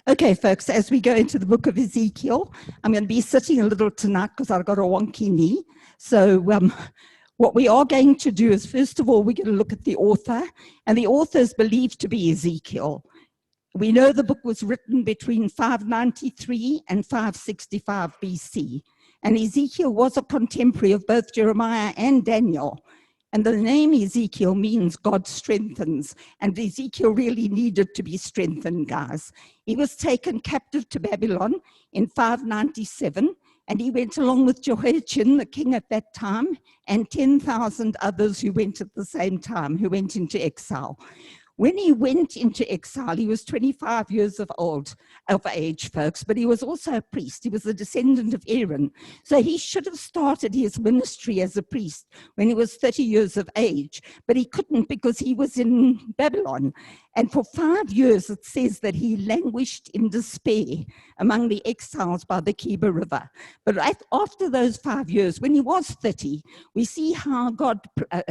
Okay, folks, as we go into the book of Ezekiel, I'm going to be sitting a little tonight because I've got a wonky knee. So what we are going to do is, first of all, we're going to look at the author, and the author is believed to be Ezekiel. We know the book was written between 593 and 565 BC, and Ezekiel was a contemporary of both Jeremiah and Daniel. And the name Ezekiel means God strengthens. And Ezekiel really needed to be strengthened, guys. He was taken captive to Babylon in 597. And he went along with Jehoiachin, the king at that time, and 10,000 others who went at the same time, who went into exile. When he went into exile, he was 25 years of age, folks, but he was also a priest. He was a descendant of Aaron. So he should have started his ministry as a priest when he was 30 years of age, but he couldn't because he was in Babylon. And for 5 years, it says that he languished in despair among the exiles by the Keba River. But after those 5 years, when he was 30, we see how God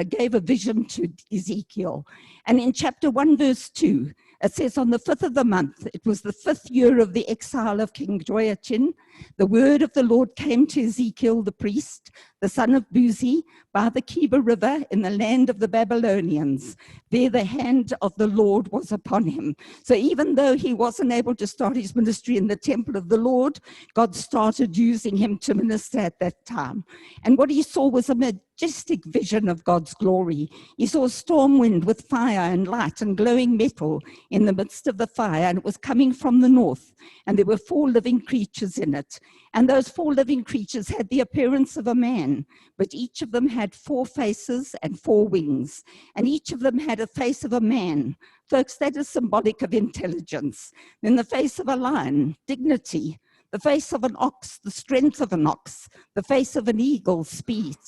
gave a vision to Ezekiel. And in chapter 1, verse 2, it says, on the 5th of the month, it was the 5th year of the exile of King Jehoiachin, the word of the Lord came to Ezekiel the priest, the son of Buzi, by the Keba River in the land of the Babylonians. There the hand of the Lord was upon him. So even though he wasn't able to start his ministry in the temple of the Lord, God started using him to minister at that time. And what he saw was a majestic vision of God's glory. He saw a storm wind with fire and light and glowing metal in the midst of the fire, and it was coming from the north, and there were 4 living creatures in it. And those 4 living creatures had the appearance of a man, but each of them had 4 faces and 4 wings, and each of them had a face of a man. Folks, that is symbolic of intelligence. Then the face of a lion, dignity. The face of an ox, the strength of an ox. The face of an eagle, speed.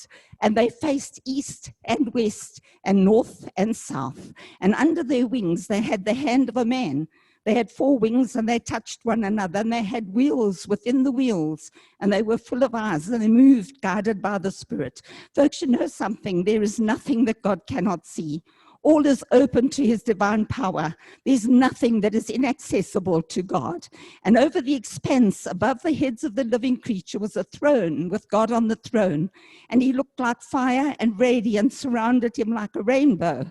And they faced east and west and north and south. And under their wings, they had the hand of a man. They had 4 wings and they touched one another, and they had wheels within the wheels, and they were full of eyes, and they moved guided by the Spirit. Folks, you know something, there is nothing that God cannot see. All is open to his divine power. There's nothing that is inaccessible to God. And over the expanse above the heads of the living creature was a throne with God on the throne. And he looked like fire, and radiance surrounded him like a rainbow.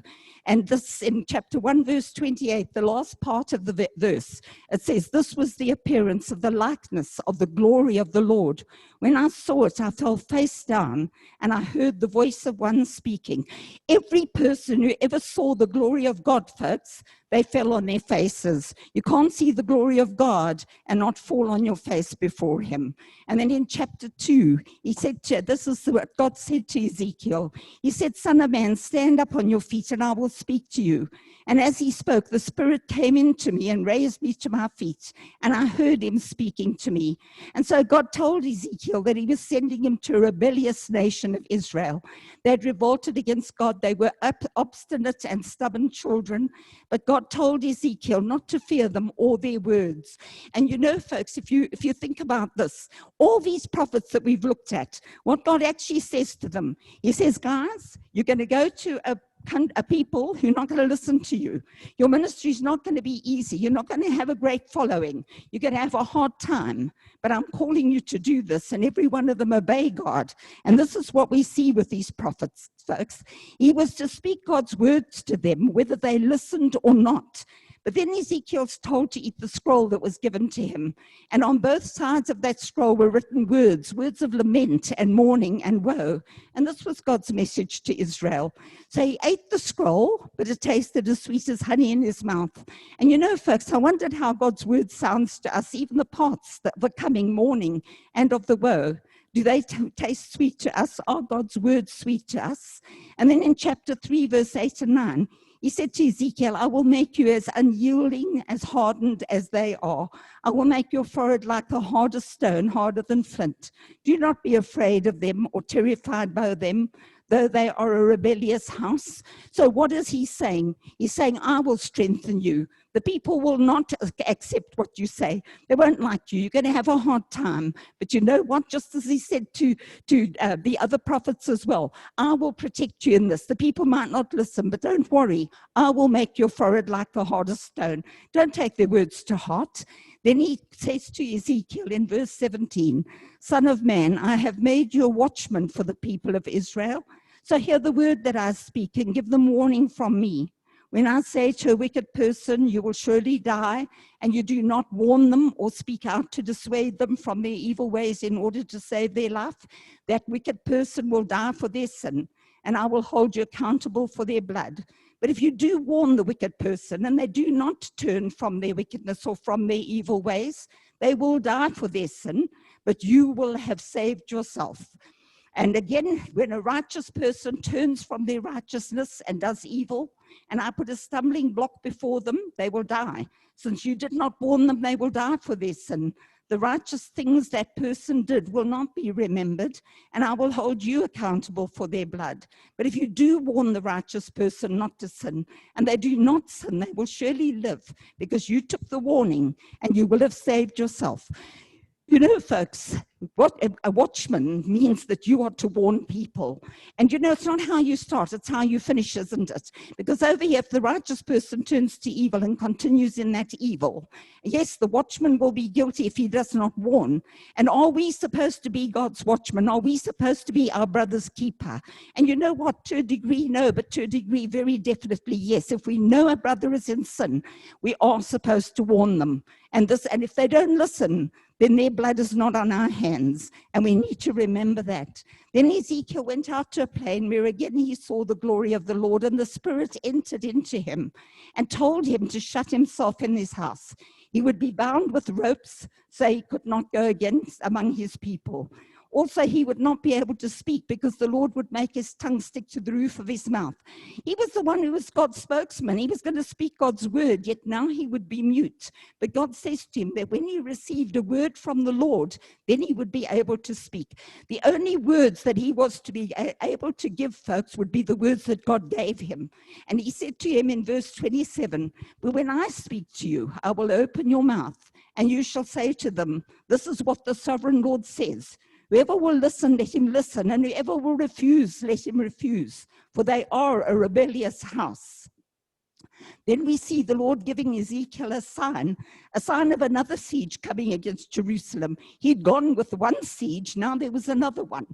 And this, in chapter 1, verse 28, the last part of the verse, it says, this was the appearance of the likeness of the glory of the Lord. When I saw it, I fell face down, and I heard the voice of one speaking. Every person who ever saw the glory of God, folks, they fell on their faces. You can't see the glory of God and not fall on your face before him. And then in chapter 2, he said, this is what God said to Ezekiel. He said, son of man, stand up on your feet and I will speak to you. And as he spoke, the Spirit came into me and raised me to my feet, and I heard him speaking to me. And so God told Ezekiel that he was sending him to a rebellious nation of Israel. They had revolted against God. They were obstinate and stubborn children, but God told Ezekiel not to fear them or their words. And you know, folks, if you think about this, all these prophets that we've looked at, what God actually says to them, he says, guys, you're going to go to a people who are not going to listen to you. Your ministry is not going to be easy. You're not going to have a great following. You're going to have a hard time. But I'm calling you to do this, and every one of them obey God. And this is what we see with these prophets, folks. He was to speak God's words to them, whether they listened or not. But then Ezekiel's told to eat the scroll that was given to him. And on both sides of that scroll were written words of lament and mourning and woe. And this was God's message to Israel. So he ate the scroll, but it tasted as sweet as honey in his mouth. And you know, folks, I wondered how God's word sounds to us, even the parts that were coming, mourning and of the woe. Do they taste sweet to us? Are God's words sweet to us? And then in chapter 3, verse 8 and 9, he said to Ezekiel, I will make you as unyielding, as hardened as they are. I will make your forehead like the hardest stone, harder than flint. Do not be afraid of them or terrified by them, though they are a rebellious house. So what is he saying? He's saying, I will strengthen you. The people will not accept what you say. They won't like you. You're going to have a hard time. But you know what? Just as he said to the other prophets as well, I will protect you in this. The people might not listen, but don't worry. I will make your forehead like the hardest stone. Don't take their words to heart. Then he says to Ezekiel in verse 17, Son of man, I have made you a watchman for the people of Israel. So hear the word that I speak and give them warning from me. When I say to a wicked person, you will surely die, and you do not warn them or speak out to dissuade them from their evil ways in order to save their life, that wicked person will die for their sin, and I will hold you accountable for their blood. But if you do warn the wicked person and they do not turn from their wickedness or from their evil ways, they will die for their sin, but you will have saved yourself. And again, when a righteous person turns from their righteousness and does evil, and I put a stumbling block before them, they will die. Since you did not warn them, they will die for their sin. The righteous things that person did will not be remembered, and I will hold you accountable for their blood. But if you do warn the righteous person not to sin, and they do not sin, they will surely live, because you took the warning, and you will have saved yourself. You know, folks, what a watchman means that you are to warn people. And you know, it's not how you start, it's how you finish, isn't it? Because over here, if the righteous person turns to evil and continues in that evil, yes, the watchman will be guilty if he does not warn. And are we supposed to be God's watchman? Are we supposed to be our brother's keeper? And you know what? To a degree, no, but to a degree, very definitely, yes. If we know a brother is in sin, we are supposed to warn them. And if they don't listen, then their blood is not on our hands, and we need to remember that. Then Ezekiel went out to a plain where again he saw the glory of the Lord, and the Spirit entered into him and told him to shut himself in his house. He would be bound with ropes so he could not go again among his people. Also, he would not be able to speak because the Lord would make his tongue stick to the roof of his mouth. He was the one who was God's spokesman. He was going to speak God's word, yet now he would be mute. But God says to him that when he received a word from the Lord, then he would be able to speak. The only words that he was to be able to give, folks, would be the words that God gave him. And he said to him in verse 27, but when I speak to you, I will open your mouth, and you shall say to them, this is what the sovereign Lord says. Whoever will listen, let him listen, and whoever will refuse, let him refuse, for they are a rebellious house. Then we see the Lord giving Ezekiel a sign of another siege coming against Jerusalem. He'd gone with one siege, now there was another one.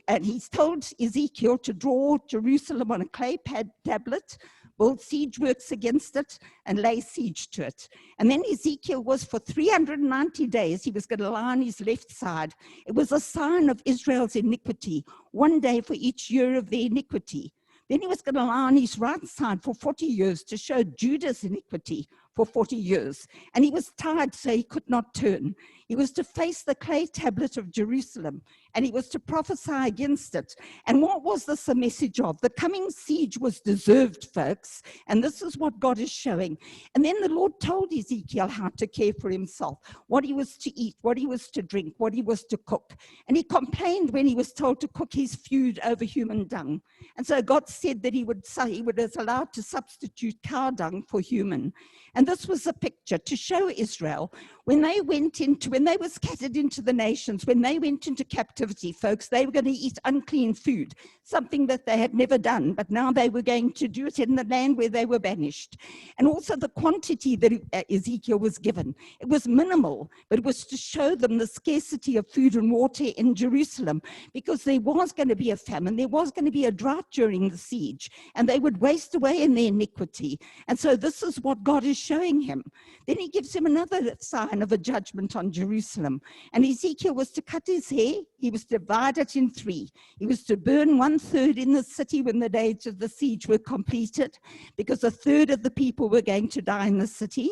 And he's told Ezekiel to draw Jerusalem on a clay tablet, build siege works against it, and lay siege to it. And then Ezekiel was for 390 days, he was going to lie on his left side. It was a sign of Israel's iniquity, 1 day for each year of their iniquity. Then he was going to lie on his right side for 40 years to show Judah's iniquity for 40 years. And he was tired, so he could not turn. He was to face the clay tablet of Jerusalem, and he was to prophesy against it. And what was this a message of? The coming siege was deserved, folks, and this is what God is showing. And then the Lord told Ezekiel how to care for himself, what he was to eat, what he was to drink, what he was to cook. And he complained when he was told to cook his food over human dung. And so God said that he was allowed to substitute cow dung for human. And this was a picture to show Israel when they were scattered into the nations, when they went into captivity, folks, they were going to eat unclean food, something that they had never done, but now they were going to do it in the land where they were banished. And also the quantity that Ezekiel was given, it was minimal, but it was to show them the scarcity of food and water in Jerusalem, because there was going to be a famine, there was going to be a drought during the siege, and they would waste away in their iniquity. And so this is what God is showing him. Then he gives him another sign of a judgment on Jerusalem. And Ezekiel was to cut his hair. He was to divide it in three. He was to burn 1/3 in the city when the days of the siege were completed, because 1/3 of the people were going to die in the city.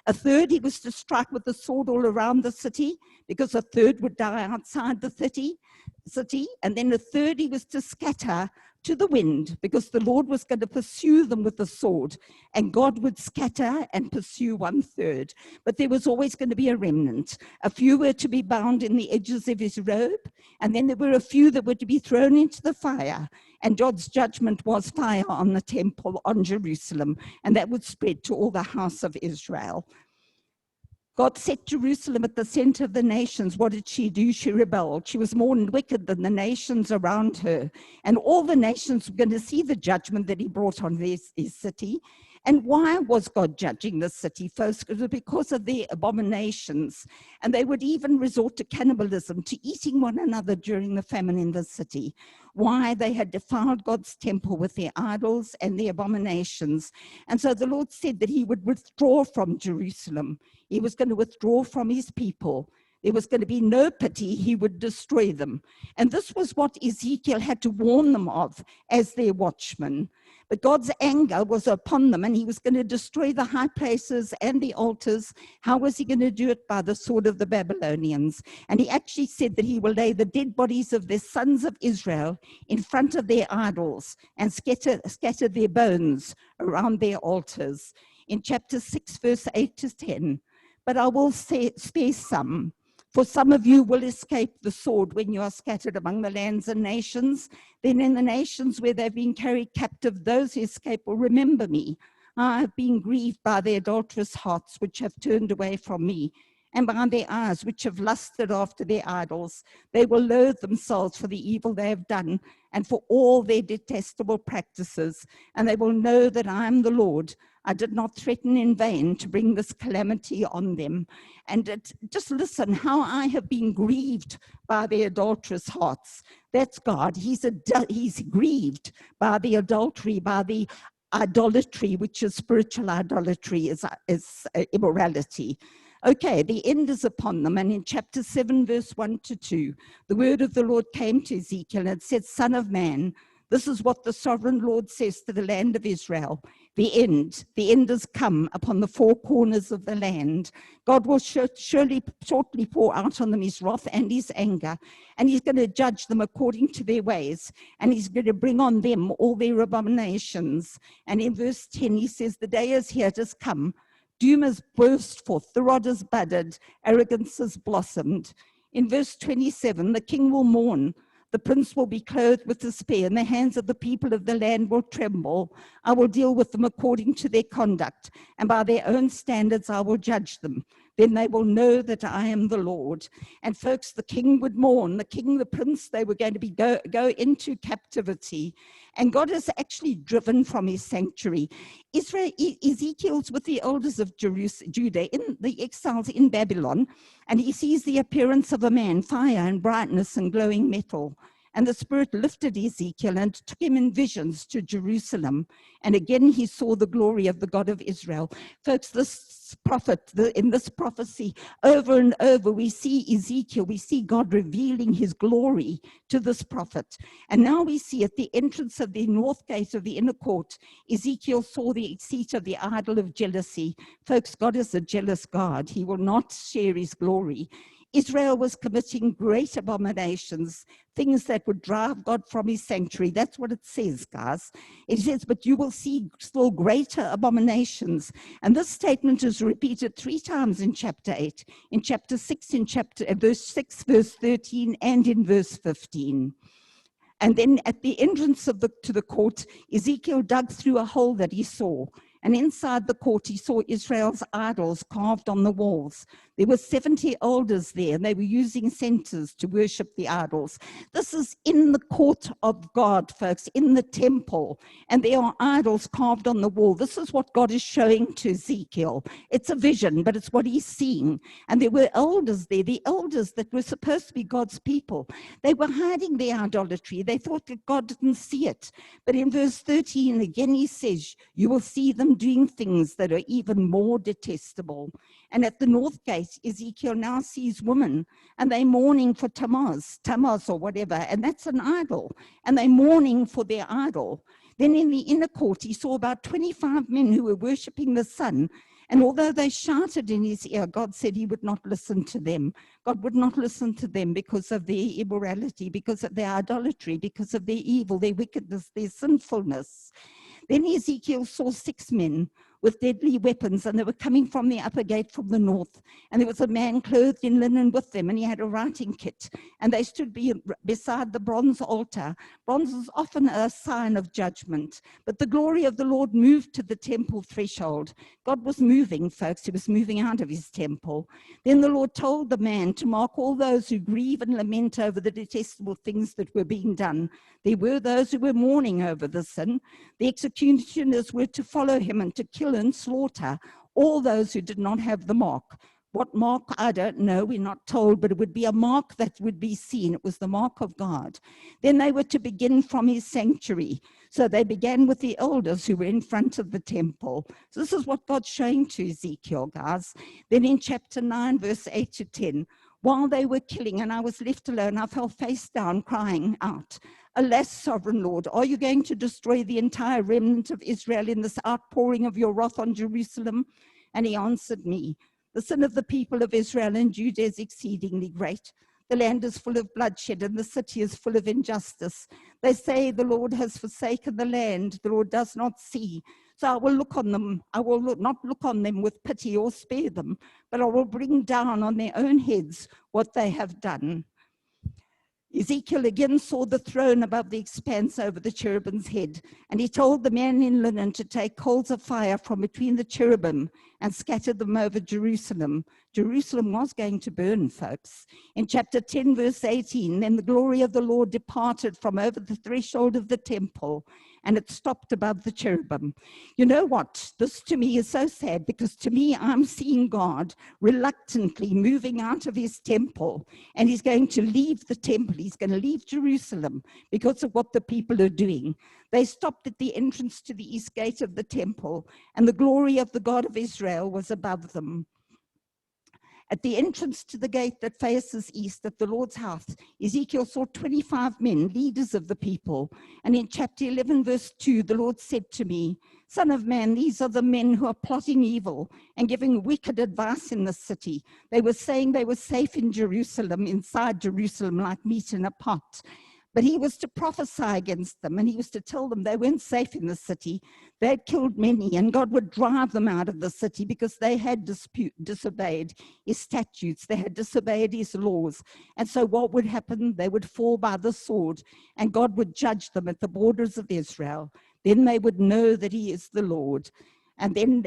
1/3 he was to strike with the sword all around the city, because 1/3 would die outside the city. And then 1/3 he was to scatter to the wind, because the Lord was going to pursue them with the sword, and God would scatter and pursue 1/3. But there was always going to be a remnant. A few were to be bound in the edges of his robe, and then there were a few that were to be thrown into the fire. And God's judgment was fire on the temple, on Jerusalem, and that would spread to all the house of Israel. God set Jerusalem at the center of the nations. What did she do? She rebelled. She was more wicked than the nations around her. And all the nations were going to see the judgment that he brought on his city. And why was God judging the city? First, it was because of their abominations. And they would even resort to cannibalism, to eating one another during the famine in the city. Why? They had defiled God's temple with their idols and their abominations. And so the Lord said that he would withdraw from Jerusalem. He was going to withdraw from his people. There was going to be no pity. He would destroy them. And this was what Ezekiel had to warn them of as their watchman. But God's anger was upon them, and he was going to destroy the high places and the altars. How was he going to do it? By the sword of the Babylonians. And he actually said that he will lay the dead bodies of the sons of Israel in front of their idols and scatter their bones around their altars. In chapter 6, verse 8 to 10. But I will spare some. For some of you will escape the sword when you are scattered among the lands and nations. Then in the nations where they've been carried captive, those who escape will remember me. I have been grieved by their adulterous hearts, which have turned away from me, and by their eyes, which have lusted after their idols. They will loathe themselves for the evil they have done, and for all their detestable practices. And they will know that I am the Lord. I did not threaten in vain to bring this calamity on them. And just listen how I have been grieved by their adulterous hearts. That's God. He's grieved by the adultery, by the idolatry, which is spiritual idolatry, is immorality. Okay, the end is upon them. And in chapter 7, verse 1 to 2, the word of the Lord came to Ezekiel and said, Son of man, this is what the sovereign Lord says to the land of Israel. The end has come upon the four corners of the land. God will shortly pour out on them his wrath and his anger, and he's going to judge them according to their ways, and he's going to bring on them all their abominations. And in verse 10, he says, the day is here, it has come. Doom has burst forth, the rod has budded, arrogance has blossomed. In verse 27, the king will mourn. The prince will be clothed with despair, and the hands of the people of the land will tremble. I will deal with them according to their conduct, and by their own standards I will judge them. Then they will know that I am the Lord. And folks, the king would mourn. The king, the prince, they were going to go into captivity. And God is actually driven from his sanctuary. Ezekiel's with the elders of Judah in the exiles in Babylon, and he sees the appearance of a man, fire and brightness and glowing metal. And the Spirit lifted Ezekiel and took him in visions to Jerusalem. And again, he saw the glory of the God of Israel. Folks, this prophet, in this prophecy, over and over, we see Ezekiel, we see God revealing his glory to this prophet. And now we see at the entrance of the north gate of the inner court, Ezekiel saw the seat of the idol of jealousy. Folks, God is a jealous God. He will not share his glory. Israel was committing great abominations, things that would drive God from his sanctuary. That's what it says, guys. It says, but you will see still greater abominations. And this statement is repeated 3 times in chapter 8, in chapter 6, in verse 6, verse 13, and in verse 15. And then at the entrance to the court, Ezekiel dug through a hole that he saw. And inside the court, he saw Israel's idols carved on the walls. There were 70 elders there, and they were using censers to worship the idols. This is in the court of God, folks, in the temple. And there are idols carved on the wall. This is what God is showing to Ezekiel. It's a vision, but it's what he's seeing. And there were elders there, the elders that were supposed to be God's people. They were hiding their idolatry. They thought that God didn't see it. But in verse 13, again, he says, you will see them doing things that are even more detestable. And at the north gate, Ezekiel now sees women, and they're mourning for Tammuz or whatever, and that's an idol, and they're mourning for their idol. Then in the inner court, he saw about 25 men who were worshipping the sun, and although they shouted in his ear, God said he would not listen to them. God would not listen to them because of their immorality, because of their idolatry, because of their evil, their wickedness, their sinfulness. Then Ezekiel saw 6 men, with deadly weapons, and they were coming from the upper gate from the north. And there was a man clothed in linen with them, and he had a writing kit. And they stood beside the bronze altar. Bronze is often a sign of judgment, but the glory of the Lord moved to the temple threshold. God was moving, folks. He was moving out of his temple. Then the Lord told the man to mark all those who grieve and lament over the detestable things that were being done. There were those who were mourning over the sin. The executioners were to follow him and to kill and slaughter all those who did not have the mark. What mark, I don't know, we're not told, but it would be a mark that would be seen. It was the mark of God. Then they were to begin from his sanctuary. So they began with the elders who were in front of the temple. So this is what God's showing to Ezekiel, guys. Then in chapter 9, verse 8 to 10, while they were killing and I was left alone, I fell face down crying out, "Alas, sovereign Lord, are you going to destroy the entire remnant of Israel in this outpouring of your wrath on Jerusalem?" And he answered me, "The sin of the people of Israel and Judah is exceedingly great. The land is full of bloodshed and the city is full of injustice. They say the Lord has forsaken the land, the Lord does not see. So I will look on them. I will not look on them with pity or spare them, but I will bring down on their own heads what they have done." Ezekiel again saw the throne above the expanse over the cherubim's head, and he told the man in linen to take coals of fire from between the cherubim and scatter them over Jerusalem. Jerusalem was going to burn, folks. In chapter 10, verse 18, then the glory of the Lord departed from over the threshold of the temple, and it stopped above the cherubim. You know what? This to me is so sad, because to me, I'm seeing God reluctantly moving out of his temple, and he's going to leave the temple. He's going to leave Jerusalem because of what the people are doing. They stopped at the entrance to the east gate of the temple, and the glory of the God of Israel was above them. At the entrance to the gate that faces east at the Lord's house, Ezekiel saw 25 men, leaders of the people. And in chapter 11, verse 2, the Lord said to me, "Son of man, these are the men who are plotting evil and giving wicked advice in the city. They were saying they were safe in Jerusalem, inside Jerusalem, like meat in a pot. But he was to prophesy against them, and he was to tell them they weren't safe in the city. They had killed many, and God would drive them out of the city because they had disobeyed his statutes. They had disobeyed his laws. And so what would happen? They would fall by the sword, and God would judge them at the borders of Israel. Then they would know that he is the Lord." And then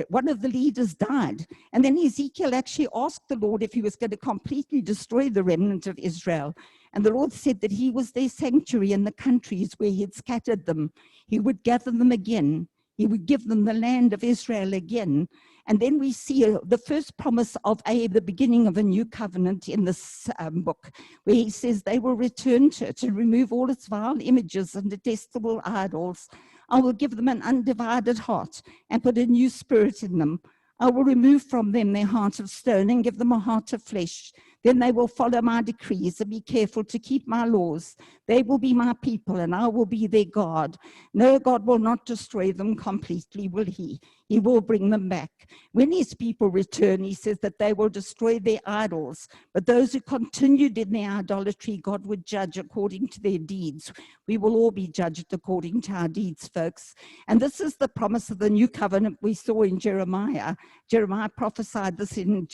one of the leaders died. And then Ezekiel actually asked the Lord if he was going to completely destroy the remnant of Israel. And the Lord said that he was their sanctuary in the countries where he had scattered them. He would gather them again. He would give them the land of Israel again. And then we see the first promise of the beginning of a new covenant in this book, where he says they will return to it and remove all its vile images and detestable idols. "I will give them an undivided heart and put a new spirit in them. I will remove from them their heart of stone and give them a heart of flesh. Then they will follow my decrees and be careful to keep my laws. They will be my people and I will be their God. No, God will not destroy them completely, will he? He will bring them back. When his people return, he says that they will destroy their idols. But those who continued in their idolatry, God would judge according to their deeds. We will all be judged according to our deeds, folks. And this is the promise of the new covenant we saw in Jeremiah. Jeremiah prophesied this in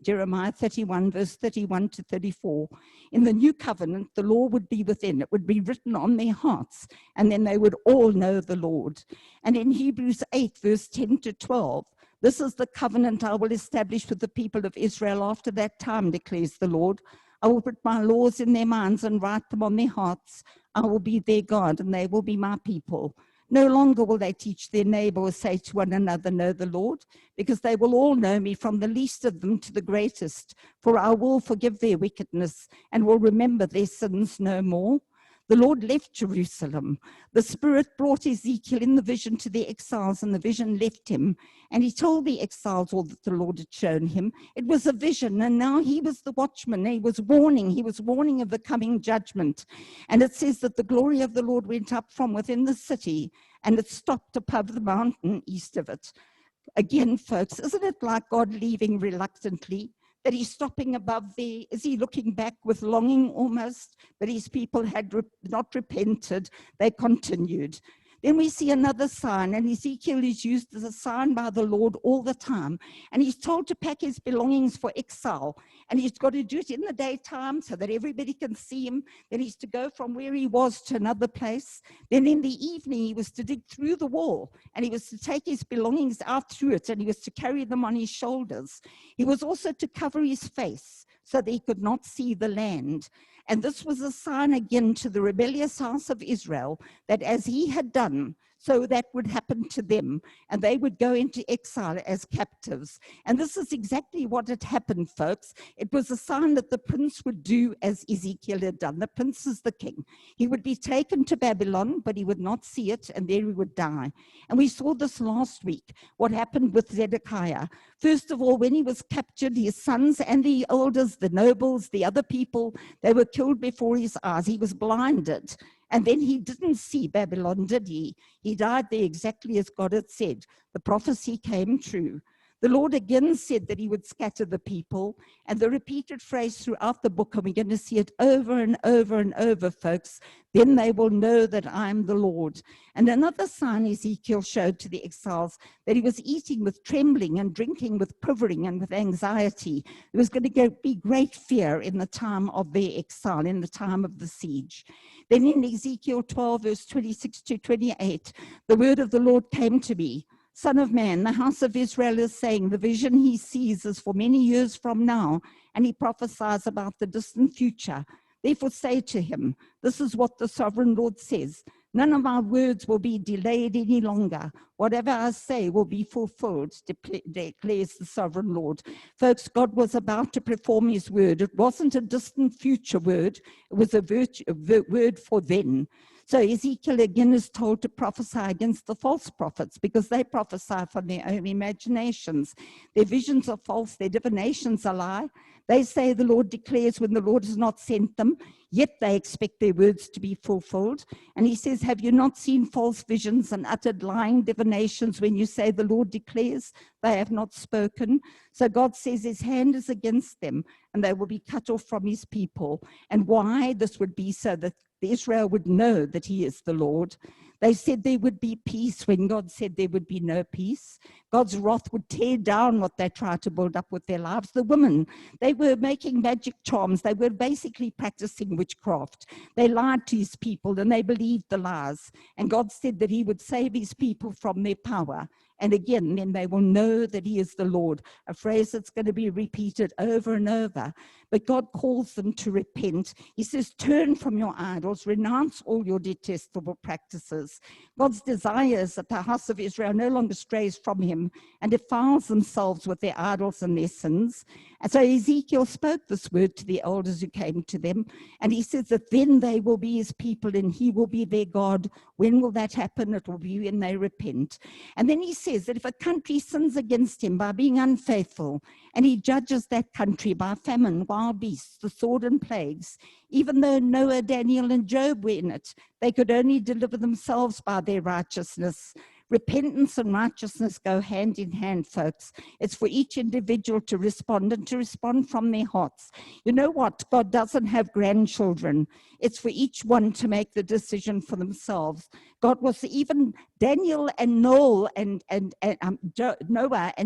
Jeremiah 31, verse 31 to 34. In the new covenant, the law would be within. It would be written on their hearts, and then they would all know the Lord. And in Hebrews 8, verse 10 to 12, "This is the covenant I will establish with the people of Israel after that time, declares the Lord. I will put my laws in their minds and write them on their hearts. I will be their God, and they will be my people. No longer will they teach their neighbor or say to one another, 'Know the Lord,' because they will all know me, from the least of them to the greatest. For I will forgive their wickedness and will remember their sins no more." The Lord left Jerusalem. The Spirit brought Ezekiel in the vision to the exiles, and the vision left him. And he told the exiles all that the Lord had shown him. It was a vision, and now he was the watchman. He was warning of the coming judgment. And it says that the glory of the Lord went up from within the city, and it stopped above the mountain east of it. Again, folks, isn't it like God leaving reluctantly? That he's stopping above there? Is he looking back with longing almost? But his people had not repented. They continued. Then we see another sign, and Ezekiel is used as a sign by the Lord all the time. And he's told to pack his belongings for exile. And he's got to do it in the daytime so that everybody can see him. Then he's to go from where he was to another place. Then in the evening, he was to dig through the wall, and he was to take his belongings out through it, and he was to carry them on his shoulders. He was also to cover his face so that he could not see the land. And this was a sign again to the rebellious house of Israel, that as he had done, so that would happen to them, and they would go into exile as captives. And this is exactly what had happened, folks. It was a sign that the prince would do as Ezekiel had done. The prince is the king. He would be taken to Babylon, but he would not see it, and there he would die. And we saw this last week, what happened with Zedekiah. First of all, when he was captured, his sons and the elders, the nobles, the other people, they were killed before his eyes. He was blinded. And then he didn't see Babylon, did he? He died there exactly as God had said. The prophecy came true. The Lord again said that he would scatter the people, and the repeated phrase throughout the book, and we're going to see it over and over and over, folks, then they will know that I'm the Lord. And another sign Ezekiel showed to the exiles, that he was eating with trembling and drinking with quivering and with anxiety. There was going to be great fear in the time of their exile, in the time of the siege. Then in Ezekiel 12, verse 26 to 28, the word of the Lord came to me. Son of man, the house of Israel is saying the vision he sees is for many years from now, and he prophesies about the distant future. Therefore say to him, this is what the sovereign Lord says. None of my words will be delayed any longer. Whatever I say will be fulfilled, declares the sovereign Lord. Folks, God was about to perform his word. It wasn't a distant future word. It was a word for then. So Ezekiel again is told to prophesy against the false prophets, because they prophesy from their own imaginations. Their visions are false, their divinations are lie. They say the Lord declares when the Lord has not sent them, yet they expect their words to be fulfilled. And he says, have you not seen false visions and uttered lying divinations when you say the Lord declares? They have not spoken. So God says his hand is against them, and they will be cut off from his people. And why? This would be so that Israel would know that he is the Lord. They said there would be peace when God said there would be no peace. God's wrath would tear down what they tried to build up with their lives. The women, they were making magic charms. They were basically practicing witchcraft. They lied to his people, and they believed the lies. And God said that he would save his people from their power. And again, then they will know that he is the Lord, a phrase that's going to be repeated over and over. But God calls them to repent. He says, turn from your idols, renounce all your detestable practices. God's desire is that the house of Israel no longer strays from him and defiles themselves with their idols and their sins. And so Ezekiel spoke this word to the elders who came to them. And he says that then they will be his people and he will be their God. When will that happen? It will be when they repent. And then he says that if a country sins against him by being unfaithful, and he judges that country by famine, wild beasts, the sword and plagues, even though Noah, Daniel, and Job were in it, they could only deliver themselves by their righteousness. Repentance and righteousness go hand in hand, folks. It's for each individual to respond, and to respond from their hearts. You know what? God doesn't have grandchildren. It's for each one to make the decision for themselves. God was even Daniel and Noah and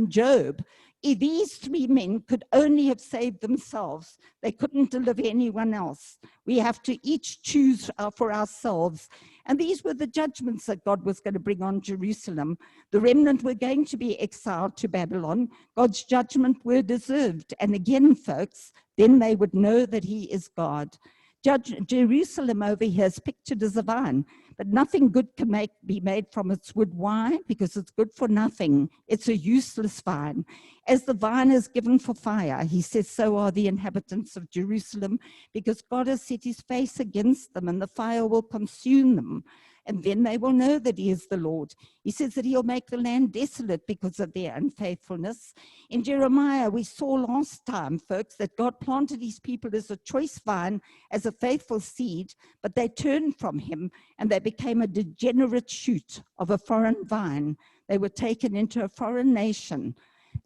Job. These three men could only have saved themselves. They couldn't deliver anyone else. We have to each choose for ourselves. And these were the judgments that God was going to bring on Jerusalem. The remnant were going to be exiled to Babylon. God's judgment were deserved. And again, folks, then they would know that he is God. Jerusalem over here is pictured as a vine, but nothing good can be made from its wood. Why? Because it's good for nothing. It's a useless vine. As the vine is given for fire, he says, so are the inhabitants of Jerusalem, because God has set his face against them, and the fire will consume them. And then they will know that he is the Lord. He says that he'll make the land desolate because of their unfaithfulness. In Jeremiah, we saw last time, folks, that God planted his people as a choice vine, as a faithful seed, but they turned from him and they became a degenerate shoot of a foreign vine. They were taken into a foreign nation.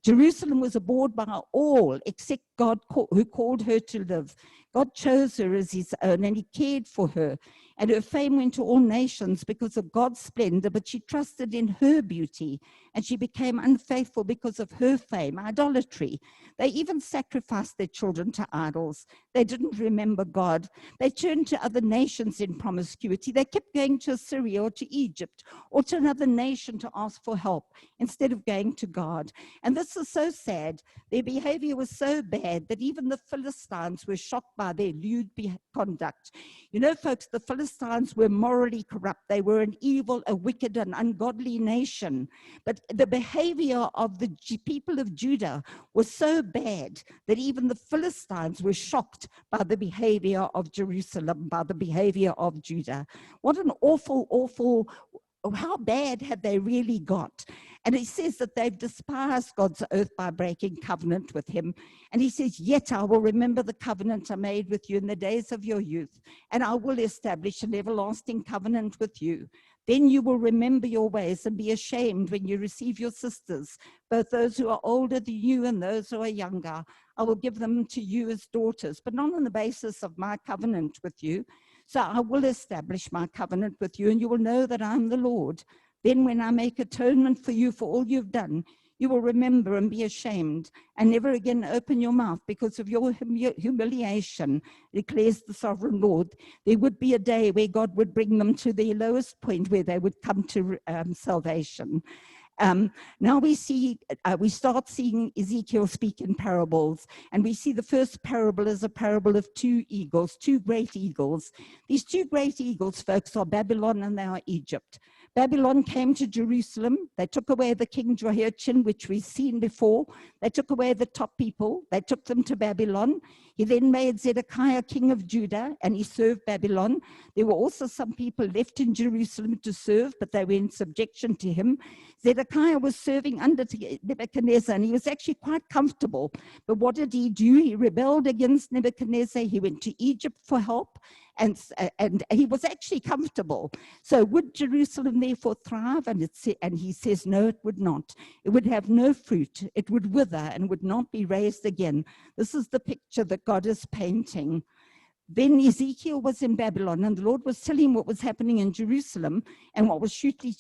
Jerusalem was abhorred by all except God, who called her to live. God chose her as his own, and he cared for her. And her fame went to all nations because of God's splendor, but she trusted in her beauty, and she became unfaithful because of her fame, idolatry. They even sacrificed their children to idols. They didn't remember God. They turned to other nations in promiscuity. They kept going to Assyria or to Egypt or to another nation to ask for help instead of going to God. And this is so sad. Their behavior was so bad that even the Philistines were shocked by their lewd conduct. You know, folks, the Philistines were morally corrupt. They were an evil, a wicked, and ungodly nation. But the behavior of the people of Judah was so bad that even the Philistines were shocked by the behavior of Jerusalem, by the behavior of Judah. What an awful, how bad had they really got? And he says that they've despised God's oath by breaking covenant with him. And he says, yet I will remember the covenant I made with you in the days of your youth, and I will establish an everlasting covenant with you. Then you will remember your ways and be ashamed when you receive your sisters, both those who are older than you and those who are younger. I will give them to you as daughters, but not on the basis of my covenant with you. So I will establish my covenant with you, and you will know that I'm the Lord. Then when I make atonement for you for all you've done, you will remember and be ashamed and never again open your mouth because of your humiliation, declares the sovereign Lord. There would be a day where God would bring them to their lowest point where they would come to salvation. Now we start seeing Ezekiel speak in parables, and we see the first parable as a parable of two eagles, two great eagles. These two great eagles, folks, are Babylon and they are Egypt. Babylon came to Jerusalem. They took away the King Jehoiachin, which we've seen before. They took away the top people. They took them to Babylon. He then made Zedekiah king of Judah, and he served Babylon. There were also some people left in Jerusalem to serve, but they were in subjection to him. Zedekiah was serving under Nebuchadnezzar, and he was actually quite comfortable. But what did he do? He rebelled against Nebuchadnezzar. He went to Egypt for help, and he was actually comfortable. So would Jerusalem therefore thrive? And he says, no, it would not. It would have no fruit. It would wither and would not be raised again. This is the picture that God is painting. Then Ezekiel was in Babylon, and the Lord was telling him what was happening in Jerusalem and what was shortly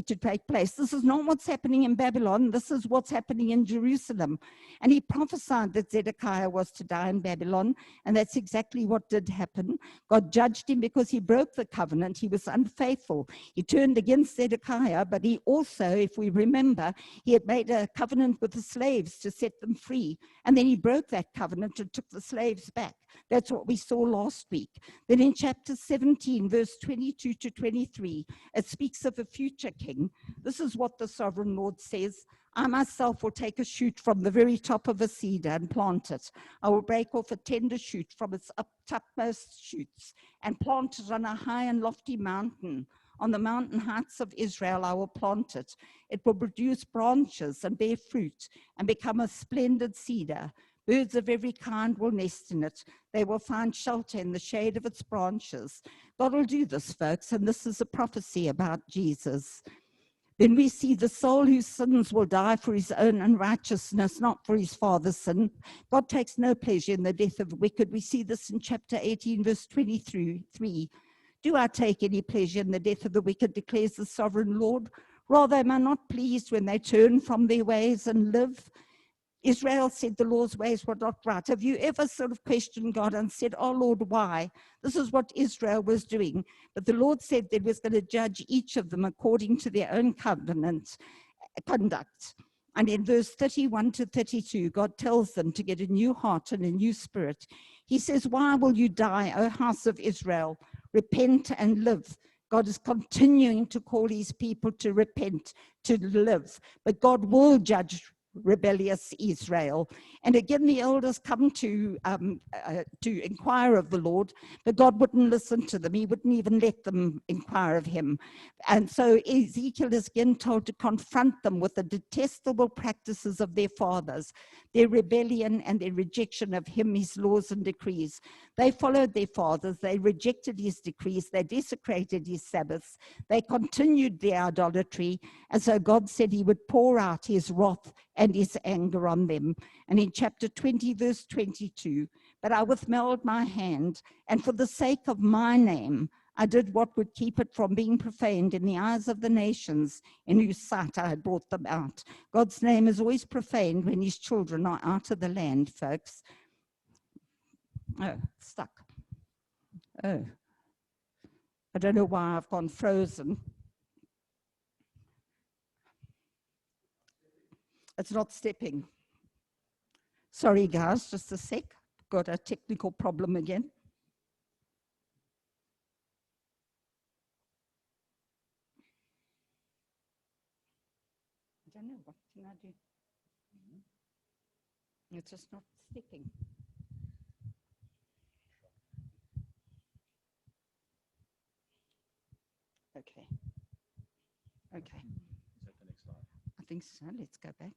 to take place. This is not what's happening in Babylon. This is what's happening in Jerusalem. And he prophesied that Zedekiah was to die in Babylon, and that's exactly what did happen. God judged him because he broke the covenant. He was unfaithful. He turned against Zedekiah, but he also, if we remember, he had made a covenant with the slaves to set them free. And then he broke that covenant and took the slaves back. That's what we saw last week. Then in chapter 17, verse 22 to 23, it speaks of a future king. This is what the sovereign Lord says. I myself will take a shoot from the very top of a cedar and plant it. I will break off a tender shoot from its topmost shoots and plant it on a high and lofty mountain. On the mountain heights of Israel, I will plant it. It will produce branches and bear fruit and become a splendid cedar. Birds of every kind will nest in it. They will find shelter in the shade of its branches. God will do this, folks, and this is a prophecy about Jesus. Then we see the soul whose sins will die for his own unrighteousness, not for his father's sin. God takes no pleasure in the death of the wicked. We see this in chapter 18, verse 23. Do I take any pleasure in the death of the wicked, declares the sovereign Lord? Rather, am I not pleased when they turn from their ways and live? Israel said the Lord's ways were not right. Have you ever sort of questioned God and said, oh Lord, why? This is what Israel was doing. But the Lord said that he was going to judge each of them according to their own covenant conduct. And in verse 31 to 32, God tells them to get a new heart and a new spirit. He says, why will you die, O house of Israel? Repent and live. God is continuing to call his people to repent, to live. But God will judge rebellious Israel. And again, the elders come to inquire of the Lord, but God wouldn't listen to them. He wouldn't even let them inquire of him. And so Ezekiel is again told to confront them with the detestable practices of their fathers, their rebellion and their rejection of him, his laws and decrees. They followed their fathers. They rejected his decrees. They desecrated his Sabbaths. They continued their idolatry. And so God said he would pour out his wrath and his anger on them. And in chapter 20, verse 22, but I withheld my hand, and for the sake of my name, I did what would keep it from being profaned in the eyes of the nations in whose sight I had brought them out. God's name is always profaned when his children are out of the land, folks. Oh, stuck. Oh, I don't know why I've gone frozen. It's not stepping. Sorry, guys, just a sec. Got a technical problem again. I don't know, what can I do? It's just not sticking. Okay. Okay. Is that the next slide? I think so. Let's go back.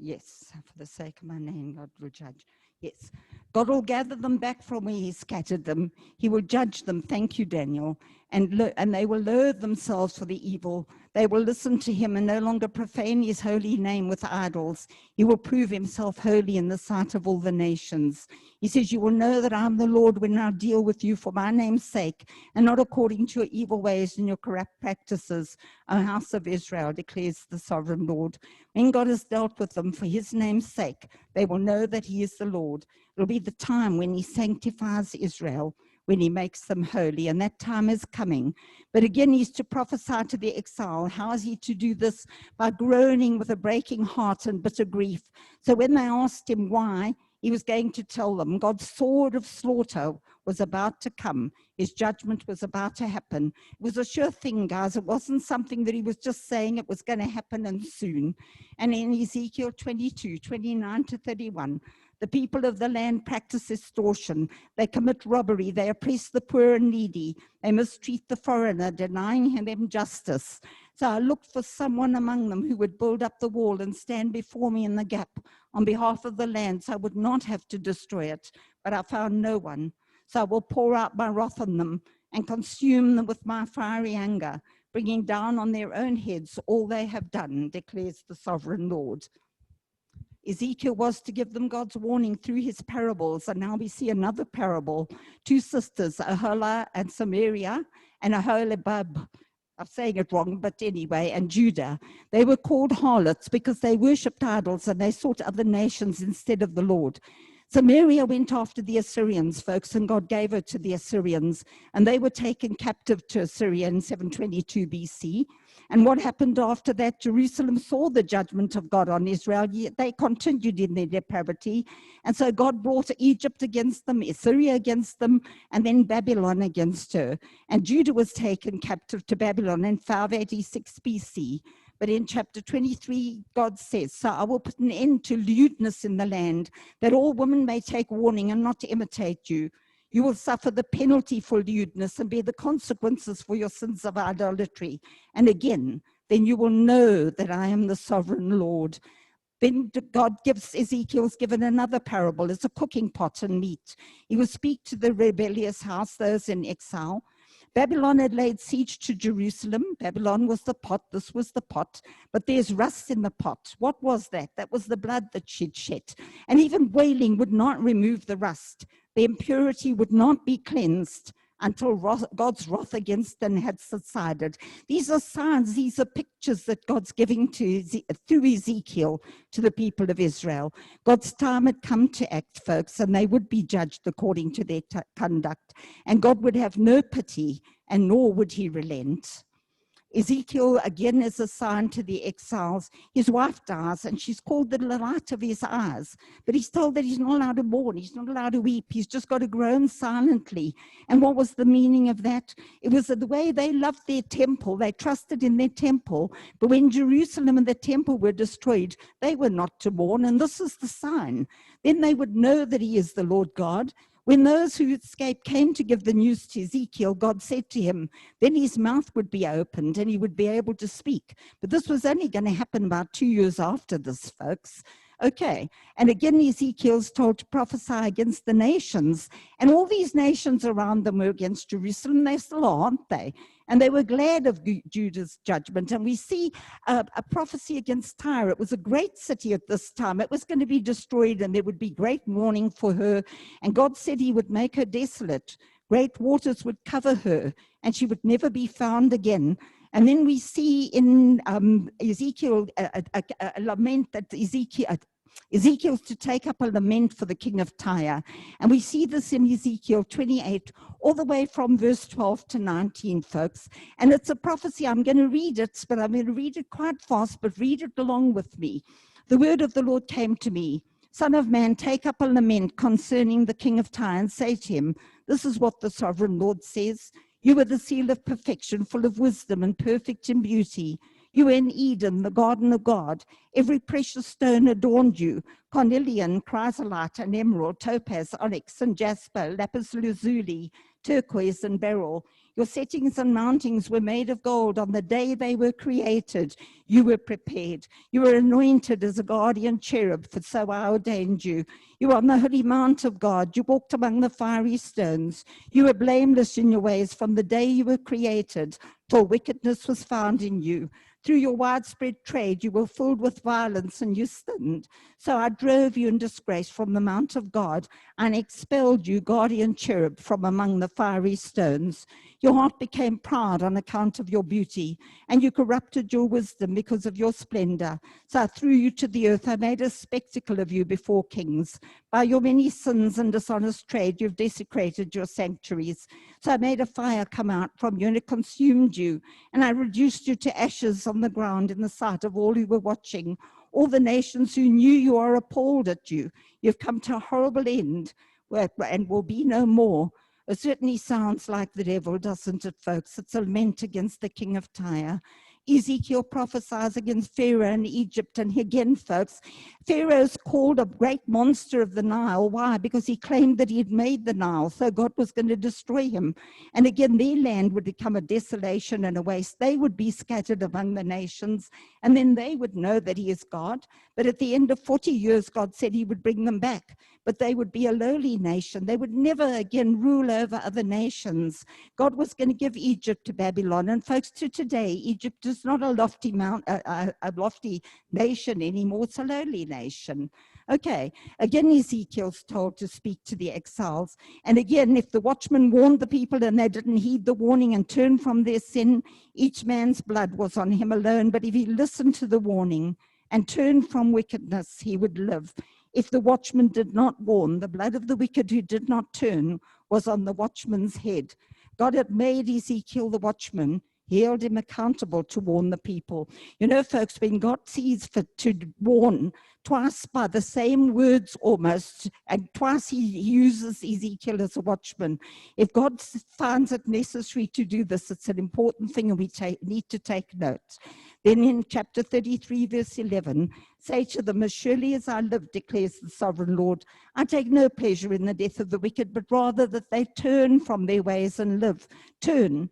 Yes, for the sake of my name, God will judge. Yes. God will gather them back from where he scattered them. He will judge them. Thank you, Daniel. And they will loathe themselves for the evil. They will listen to him and no longer profane his holy name with idols. He will prove himself holy in the sight of all the nations. He says, you will know that I'm the Lord when I deal with you for my name's sake and not according to your evil ways and your corrupt practices, O house of Israel, declares the sovereign Lord. When God has dealt with them for his name's sake, they will know that he is the Lord. It'll be the time when he sanctifies Israel, when he makes them holy, and that time is coming. But again, he's to prophesy to the exile. How is he to do this? By groaning with a breaking heart and bitter grief. So when they asked him why, he was going to tell them God's sword of slaughter was about to come. His judgment was about to happen. It was a sure thing, guys. It wasn't something that he was just saying it was going to happen and soon. And in Ezekiel 22, 29 to 31, the people of the land practice extortion. They commit robbery. They oppress the poor and needy. They mistreat the foreigner, denying him justice. So I looked for someone among them who would build up the wall and stand before me in the gap on behalf of the land, so I would not have to destroy it. But I found no one. So I will pour out my wrath on them and consume them with my fiery anger, bringing down on their own heads all they have done, declares the sovereign Lord. Ezekiel was to give them God's warning through his parables, and now we see another parable. Two sisters, Aholah and Samaria, and Aholibab, I'm saying it wrong, but anyway, and Judah. They were called harlots because they worshipped idols and they sought other nations instead of the Lord. Samaria went after the Assyrians, folks, and God gave her to the Assyrians, and they were taken captive to Assyria in 722 BC. And what happened after that? Jerusalem saw the judgment of God on Israel, yet they continued in their depravity. And so God brought Egypt against them, Assyria against them, and then Babylon against her. And Judah was taken captive to Babylon in 586 BC. But in chapter 23, God says, so I will put an end to lewdness in the land, that all women may take warning and not imitate you. You will suffer the penalty for lewdness and bear the consequences for your sins of idolatry. And again, then you will know that I am the sovereign Lord. Then God gives, Ezekiel's given another parable. It's a cooking pot and meat. He will speak to the rebellious house, those in exile. Babylon had laid siege to Jerusalem. Babylon was the pot, this was the pot, but there's rust in the pot. What was that? That was the blood that she'd shed. And even wailing would not remove the rust. The impurity would not be cleansed until God's wrath against them had subsided. These are signs, these are pictures that God's giving to through Ezekiel to the people of Israel. God's time had come to act, folks, and they would be judged according to their conduct. And God would have no pity, and nor would he relent. Ezekiel again is assigned to the exiles. His wife dies and she's called the light of his eyes, but he's told that he's not allowed to mourn, he's not allowed to weep, he's just got to groan silently. And what was the meaning of that? It was the way they loved their temple, they trusted in their temple, but when Jerusalem and the temple were destroyed, they were not to mourn, and this is the sign. Then they would know that he is the Lord God. When those who escaped came to give the news to Ezekiel, God said to him, then his mouth would be opened and he would be able to speak. But this was only going to happen about 2 years after this, folks. Okay, and again Ezekiel's told to prophesy against the nations, and all these nations around them were against Jerusalem. They still are, aren't they? And they were glad of Judah's judgment. And we see a prophecy against Tyre. It was a great city at this time. It was going to be destroyed and there would be great mourning for her. And God said he would make her desolate. Great waters would cover her, and she would never be found again. And then we see in Ezekiel a lament that Ezekiel's to take up a lament for the king of Tyre. And we see this in Ezekiel 28, all the way from verse 12 to 19, folks. And it's a prophecy. I'm going to read it, but I'm going to read it quite fast, but read it along with me. The word of the Lord came to me. Son of man, take up a lament concerning the king of Tyre and say to him, this is what the sovereign Lord says. You were the seal of perfection, full of wisdom and perfect in beauty. You were in Eden, the garden of God. Every precious stone adorned you. Cornelian, chrysolite, and emerald, topaz, onyx, and jasper, lapis lazuli, turquoise, and beryl. Your settings and mountings were made of gold. On the day they were created, you were prepared. You were anointed as a guardian cherub, for so I ordained you. You were on the holy mount of God. You walked among the fiery stones. You were blameless in your ways from the day you were created, till wickedness was found in you. Through your widespread trade, you were filled with violence and you sinned. So I drove you in disgrace from the mount of God and expelled you, guardian cherub, from among the fiery stones. Your heart became proud on account of your beauty, and you corrupted your wisdom because of your splendor. So I threw you to the earth. I made a spectacle of you before kings. By your many sins and dishonest trade, you've desecrated your sanctuaries. So I made a fire come out from you, and it consumed you. And I reduced you to ashes on the ground in the sight of all who were watching. All the nations who knew you are appalled at you. You've come to a horrible end and will be no more. It certainly sounds like the devil, doesn't it, folks? It's a lament against the king of Tyre. Ezekiel prophesies against Pharaoh and Egypt. And again, folks, Pharaoh's called a great monster of the Nile. Why? Because he claimed that he had made the Nile, so God was going to destroy him. And again, their land would become a desolation and a waste. They would be scattered among the nations, and then they would know that he is God. But at the end of 40 years, God said he would bring them back. But they would be a lowly nation. They would never again rule over other nations. God was going to give Egypt to Babylon. And folks, to today, Egypt is not a lofty lofty nation anymore. It's a lowly nation. Okay, again, Ezekiel's told to speak to the exiles. And again, if the watchman warned the people and they didn't heed the warning and turn from their sin, each man's blood was on him alone. But if he listened to the warning and turned from wickedness, he would live. If the watchman did not warn, the blood of the wicked who did not turn was on the watchman's head. God had made Ezekiel the watchman. He held him accountable to warn the people. You know, folks, when God sees fit to warn, twice by the same words almost, and twice he uses Ezekiel as a watchman. If God finds it necessary to do this, it's an important thing, and we need to take note. Then in chapter 33, verse 11, say to them, as surely as I live, declares the sovereign Lord, I take no pleasure in the death of the wicked, but rather that they turn from their ways and live. Turn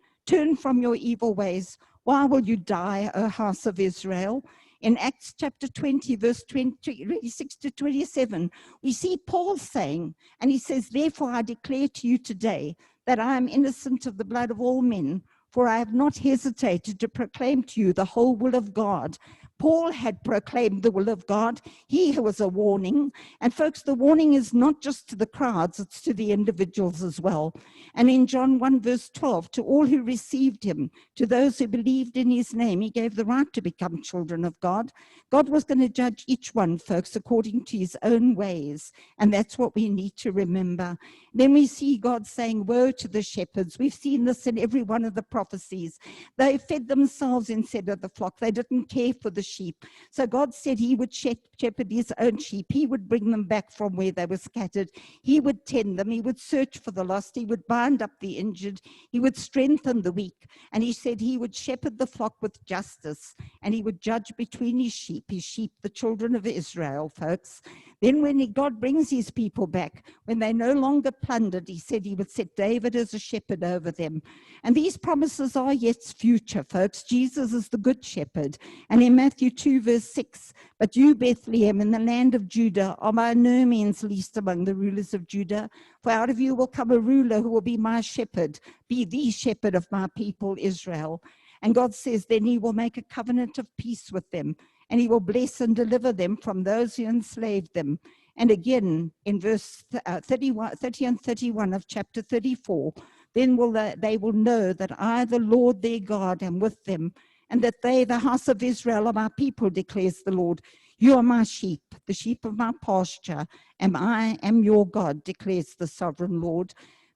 from your evil ways. Why will you die, O house of Israel? In Acts chapter 20, verse 26 to 27, we see Paul saying, and he says, therefore I declare to you today that I am innocent of the blood of all men, for I have not hesitated to proclaim to you the whole will of God. Paul had proclaimed the will of God. He was a warning. And folks, the warning is not just to the crowds, it's to the individuals as well. And in John 1 verse 12, to all who received him, to those who believed in his name, he gave the right to become children of God. God was going to judge each one, folks, according to his own ways. And that's what we need to remember. Then we see God saying, woe to the shepherds. We've seen this in every one of the prophecies. They fed themselves instead of the flock. They didn't care for the sheep. So God said he would shepherd his own sheep. He would bring them back from where they were scattered. He would tend them. He would search for the lost. He would bind up the injured. He would strengthen the weak. And he said he would shepherd the flock with justice. And he would judge between his sheep, the children of Israel, folks. Then when God brings his people back, when they no longer plundered, he said he would set David as a shepherd over them. And these promises are yet future, folks. Jesus is the good shepherd. And in Matthew 2, verse 6, but you, Bethlehem, in the land of Judah, are by no means least among the rulers of Judah. For out of you will come a ruler who will be my shepherd, be the shepherd of my people, Israel. And God says, then he will make a covenant of peace with them, and he will bless and deliver them from those who enslaved them. And again, in verse 30 and 31 of chapter 34, then they will know that I, the Lord their God, am with them, and that they, the house of Israel, are my people, declares the Lord. You are my sheep, the sheep of my pasture, and I am your God, declares the sovereign Lord.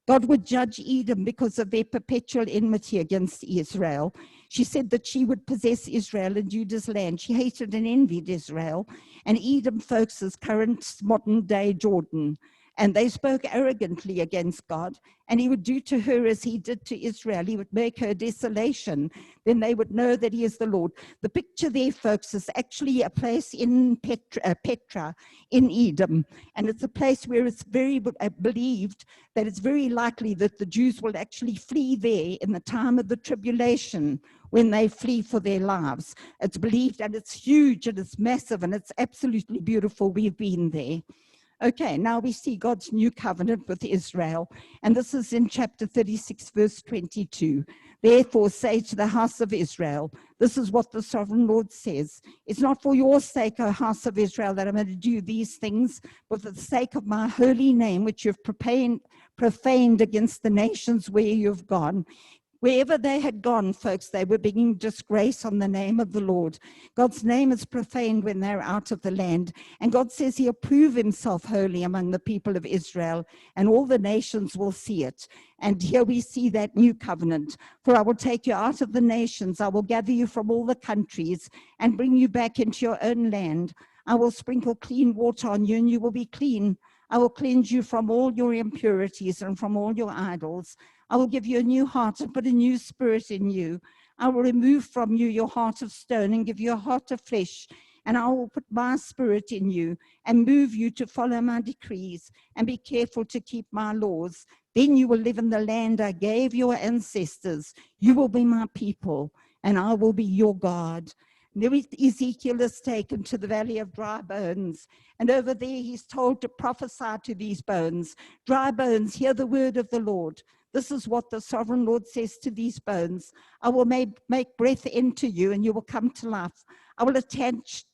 God would judge Edom because of their perpetual enmity against Israel. She said that she would possess Israel and Judah's land. She hated and envied Israel. And Edom, folks, is current modern-day Jordan. And they spoke arrogantly against God. And he would do to her as he did to Israel. He would make her desolation. Then they would know that he is the Lord. The picture there, folks, is actually a place in Petra in Edom. And it's a place where it's very believed that it's very likely that the Jews will actually flee there in the time of the tribulation when they flee for their lives. It's believed, and it's huge, and it's massive, and it's absolutely beautiful. We've been there. Okay, now we see God's new covenant with Israel, and this is in chapter 36, verse 22. Therefore say to the house of Israel, this is what the sovereign Lord says. It's not for your sake, O house of Israel, that I'm going to do these things, but for the sake of my holy name, which you've profaned against the nations where you've gone. Wherever they had gone, folks, they were bringing disgrace on the name of the Lord. God's name is profaned when they're out of the land. And God says he'll prove himself holy among the people of Israel, and all the nations will see it. And here we see that new covenant. For I will take you out of the nations. I will gather you from all the countries and bring you back into your own land. I will sprinkle clean water on you, and you will be clean. I will cleanse you from all your impurities and from all your idols. I will give you a new heart and put a new spirit in you. I will remove from you your heart of stone and give you a heart of flesh. And I will put my spirit in you and move you to follow my decrees and be careful to keep my laws. Then you will live in the land I gave your ancestors. You will be my people, and I will be your God. And then Ezekiel is taken to the valley of dry bones. And over there he's told to prophesy to these bones. Dry bones, hear the word of the Lord. This is what the sovereign Lord says to these bones. I will make breath into you, and you will come to life. I will attach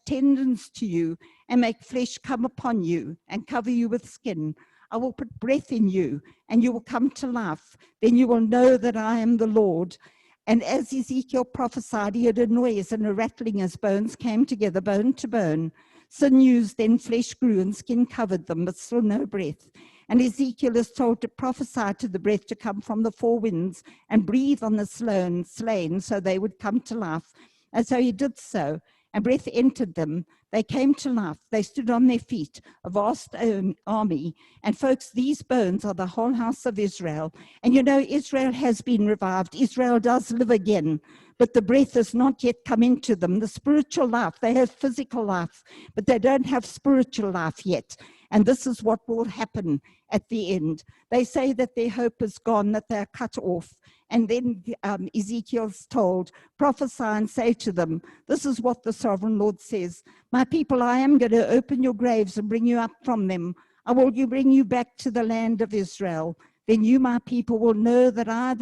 tendons to you and make flesh come upon you and cover you with skin. I will put breath in you, and you will come to life. Then you will know that I am the Lord. And as Ezekiel prophesied, he heard a noise and a rattling as bones came together, bone to bone. Sinews, then flesh grew, and skin covered them, but still no breath. And Ezekiel is told to prophesy to the breath to come from the four winds and breathe on the slain so they would come to life. And so he did so, and breath entered them. They came to life. They stood on their feet, a vast army. And folks, these bones are the whole house of Israel. And you know, Israel has been revived. Israel does live again, but the breath has not yet come into them. The spiritual life, they have physical life, but they don't have spiritual life yet. And this is what will happen at the end. They say that their hope is gone, that they're cut off. And then Ezekiel's told, prophesy and say to them, this is what the sovereign Lord says. My people, I am going to open your graves and bring you up from them. I will bring you back to the land of Israel. Then you, my people, will know that I am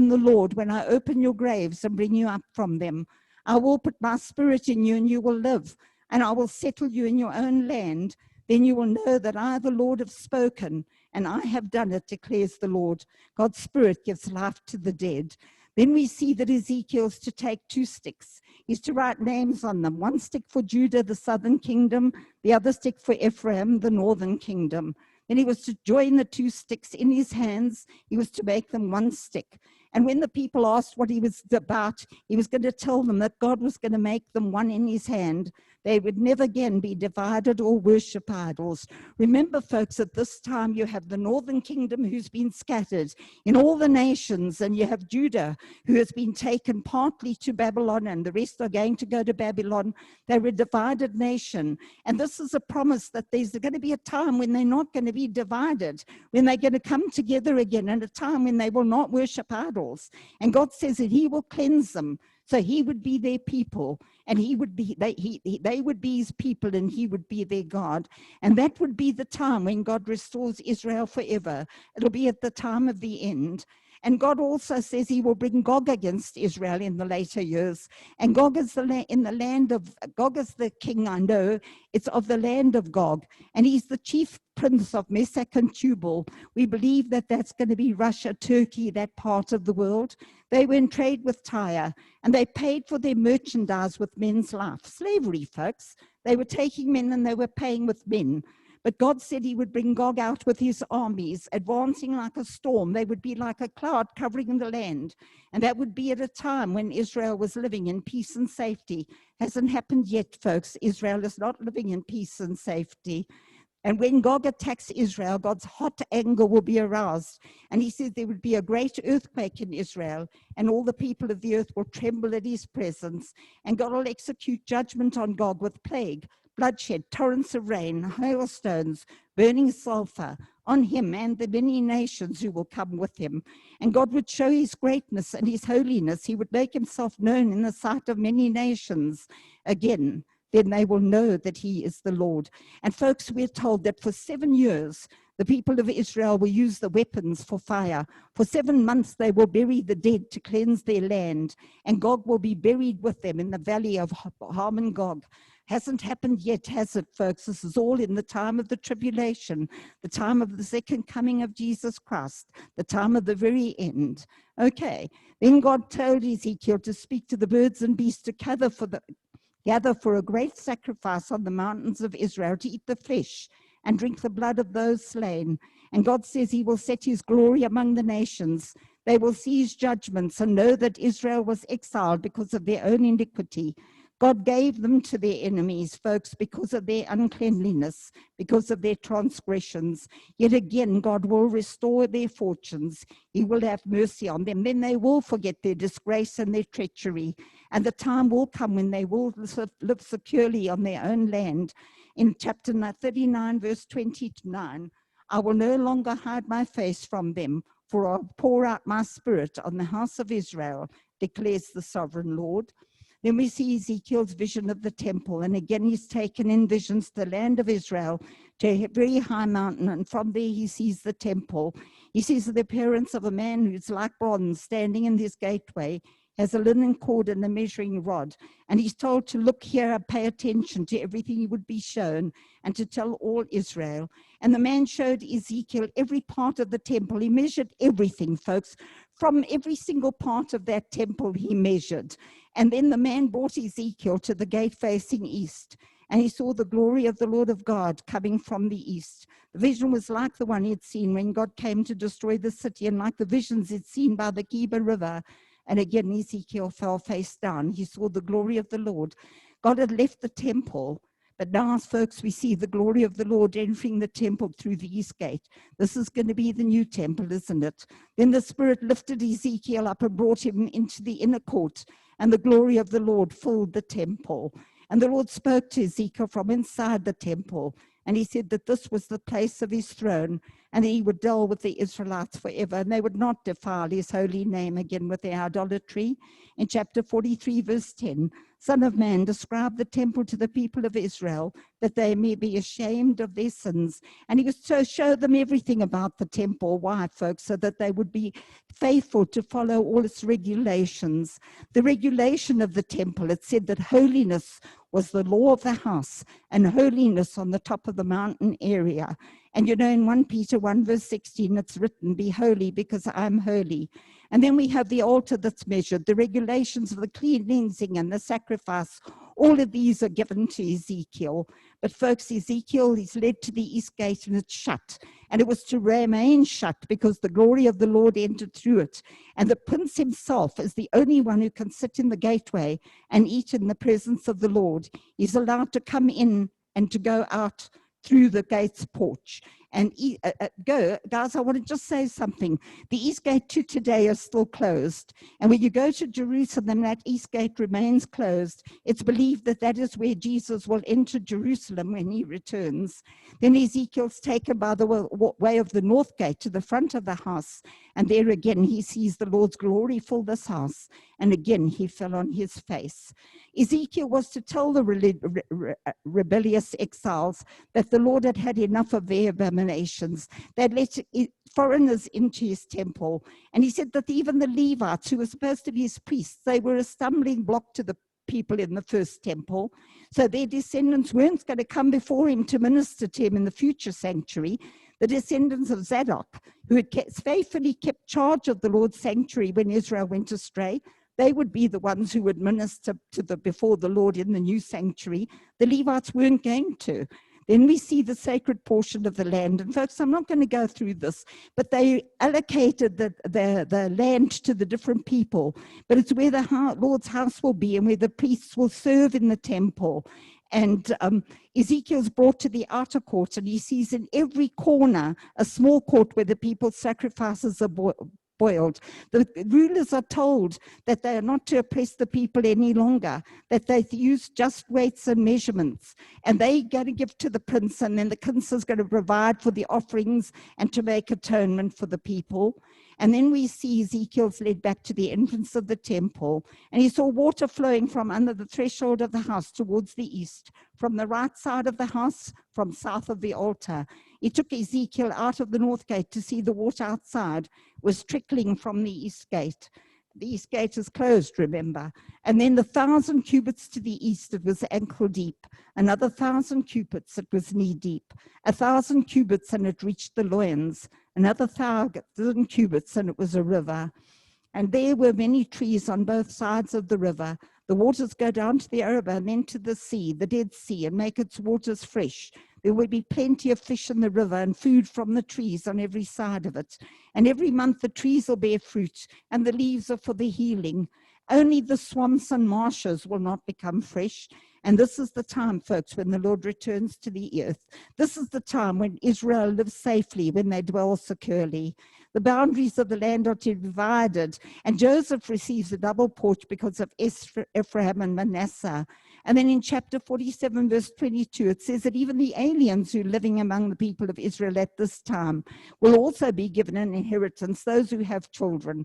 the Lord, when I open your graves and bring you up from them. I will put my spirit in you, and you will live, and I will settle you in your own land. Then you will know that I, the Lord, have spoken, and I have done it, declares the Lord. God's spirit gives life to the dead. Then we see that Ezekiel's to take 2 sticks. He's to write names on them. 1 stick for Judah, the southern kingdom, the other stick for Ephraim, the northern kingdom. Then he was to join the 2 sticks in his hands. He was to make them 1 stick. And when the people asked what he was about, he was going to tell them that God was going to make them one in his hand. They would never again be divided or worship idols. Remember, folks, at this time you have the northern kingdom who's been scattered in all the nations, and you have Judah who has been taken partly to Babylon, and the rest are going to go to Babylon. They're a divided nation. And this is a promise that there's going to be a time when they're not going to be divided, when they're going to come together again, and a time when they will not worship idols. And God says that he will cleanse them. So he would be their people, and they would be his people, and he would be their God. And that would be the time when God restores Israel forever. It'll be at the time of the end. And God also says he will bring Gog against Israel in the later years. And Gog is Gog is the king, I know. It's of the land of Gog. And he's the chief prince of Meshach and Tubal. We believe that that's going to be Russia, Turkey, that part of the world. They were in trade with Tyre, and they paid for their merchandise with men's life. Slavery, folks. They were taking men and they were paying with men. But God said he would bring Gog out with his armies, advancing like a storm. They would be like a cloud covering the land. And that would be at a time when Israel was living in peace and safety. Hasn't happened yet, folks. Israel is not living in peace and safety. And when Gog attacks Israel, God's hot anger will be aroused. And he says there would be a great earthquake in Israel, and all the people of the earth will tremble at his presence. And God will execute judgment on Gog with plague, bloodshed, torrents of rain, hailstones, burning sulfur on him and the many nations who will come with him. And God would show his greatness and his holiness. He would make himself known in the sight of many nations. Again, then they will know that he is the Lord. And folks, we're told that for 7 years, the people of Israel will use the weapons for fire. For 7 months, they will bury the dead to cleanse their land. And Gog will be buried with them in the valley of Harmon Gog. Hasn't happened yet, has it, folks? This is all in the time of the tribulation, the time of the second coming of Jesus Christ, the time of the very end. Okay, then God told Ezekiel to speak to the birds and beasts to gather for a great sacrifice on the mountains of Israel, to eat the flesh and drink the blood of those slain. And God says he will set his glory among the nations. They will see his judgments and know that Israel was exiled because of their own iniquity. God gave them to their enemies, folks, because of their uncleanliness, because of their transgressions. Yet again, God will restore their fortunes. He will have mercy on them. Then they will forget their disgrace and their treachery. And the time will come when they will live securely on their own land. In chapter 39, verse 29, I will no longer hide my face from them, for I'll pour out my spirit on the house of Israel, declares the sovereign Lord. Then we see Ezekiel's vision of the temple. And again, he's taken in visions to the land of Israel, to a very high mountain. And from there, he sees the temple. He sees the appearance of a man who's like bronze, standing in his gateway, has a linen cord and a measuring rod. And he's told to look here, pay attention to everything he would be shown, and to tell all Israel. And the man showed Ezekiel every part of the temple. He measured everything, folks. From every single part of that temple, he measured. And then the man brought Ezekiel to the gate facing east, and he saw the glory of the Lord of God coming from the east. The vision was like the one he'd seen when God came to destroy the city, and like the visions he'd seen by the Keba River. And again, Ezekiel fell face down. He saw the glory of the Lord. God had left the temple, but now, folks, we see the glory of the Lord entering the temple through the east gate. This is going to be the new temple, isn't it? Then the Spirit lifted Ezekiel up and brought him into the inner court, and the glory of the Lord filled the temple. And the Lord spoke to Ezekiel from inside the temple, and he said that this was the place of his throne, and he would dwell with the Israelites forever, and they would not defile his holy name again with their idolatry. In chapter 43, verse 10, Son of man, describe the temple to the people of Israel, that they may be ashamed of their sins. And he was to show them everything about the temple. Why, folks? So that they would be faithful to follow all its regulations. The regulation of the temple, it said that holiness was the law of the house, and holiness on the top of the mountain area. And you know, in 1 Peter 1 verse 16, it's written, be holy because I'm holy. And then we have the altar that's measured, the regulations of the cleansing and the sacrifice. All of these are given to Ezekiel. But folks, Ezekiel is led to the east gate and it's shut. And it was to remain shut because the glory of the Lord entered through it. And the prince himself is the only one who can sit in the gateway and eat in the presence of the Lord. He's allowed to come in and to go out through the gate's porch and go. Guys, I want to just say something. The east gate to today is still closed. And when you go to Jerusalem, that east gate remains closed. It's believed that that is where Jesus will enter Jerusalem when he returns. Then Ezekiel's taken by the way of the north gate to the front of the house. And there again, he sees the Lord's glory fill this house. And again, he fell on his face. Ezekiel was to tell the rebellious exiles that the Lord had had enough of their abominations the nations. They'd let foreigners into his temple. And he said that even the Levites, who were supposed to be his priests, they were a stumbling block to the people in the first temple. So their descendants weren't going to come before him to minister to him in the future sanctuary. The descendants of Zadok, who had faithfully kept charge of the Lord's sanctuary when Israel went astray, they would be the ones who would minister before the Lord in the new sanctuary. The Levites weren't going to. Then we see the sacred portion of the land. And folks, I'm not going to go through this, but they allocated the land to the different people. But it's where the Lord's house will be and where the priests will serve in the temple. And Ezekiel's brought to the outer court, and he sees in every corner a small court where the people's sacrifices are boiled. The rulers are told that they are not to oppress the people any longer, that they use just weights and measurements, and they're going to give to the prince, and then the prince is going to provide for the offerings and to make atonement for the people. And then we see Ezekiel's led back to the entrance of the temple, and he saw water flowing from under the threshold of the house towards the east, from the right side of the house, from south of the altar. He took Ezekiel out of the north gate to see the water outside was trickling from the east gate. The east gate is closed, remember. And then 1,000 cubits to the east, it was ankle deep. Another 1,000 cubits, it was knee deep. 1,000 cubits, and it reached the loins. Another 1,000 cubits, and it was a river. And there were many trees on both sides of the river. The waters go down to the Arabah and then to the sea, the Dead Sea, and make its waters fresh. There will be plenty of fish in the river and food from the trees on every side of it. And every month the trees will bear fruit, and the leaves are for the healing. Only the swamps and marshes will not become fresh. And this is the time, folks, when the Lord returns to the earth. This is the time when Israel lives safely, when they dwell securely. The boundaries of the land are divided, and Joseph receives a double portion because of Ephraim and Manasseh. And then in chapter 47, verse 22, it says that even the aliens who are living among the people of Israel at this time will also be given an inheritance, those who have children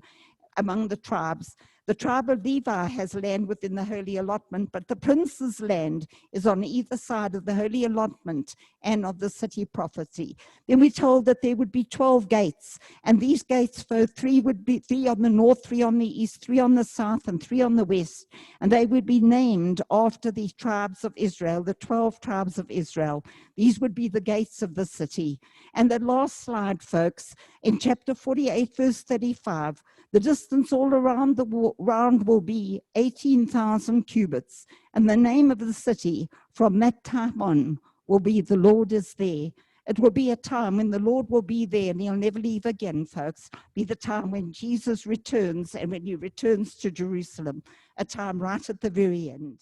among the tribes. The tribe of Levi has land within the holy allotment, but the prince's land is on either side of the holy allotment and of the city property. Then we're told that there would be 12 gates, and these gates, three would be 3 on the north, 3 on the east, 3 on the south, and 3 on the west, and they would be named after the tribes of Israel, the 12 tribes of Israel. These would be the gates of the city. And the last slide, folks, in chapter 48, verse 35, the distance all around the round will be 18,000 cubits. And the name of the city from that time on will be The Lord is There. It will be a time when the Lord will be there and he'll never leave again, folks. Be the time when Jesus returns and when he returns to Jerusalem, a time right at the very end.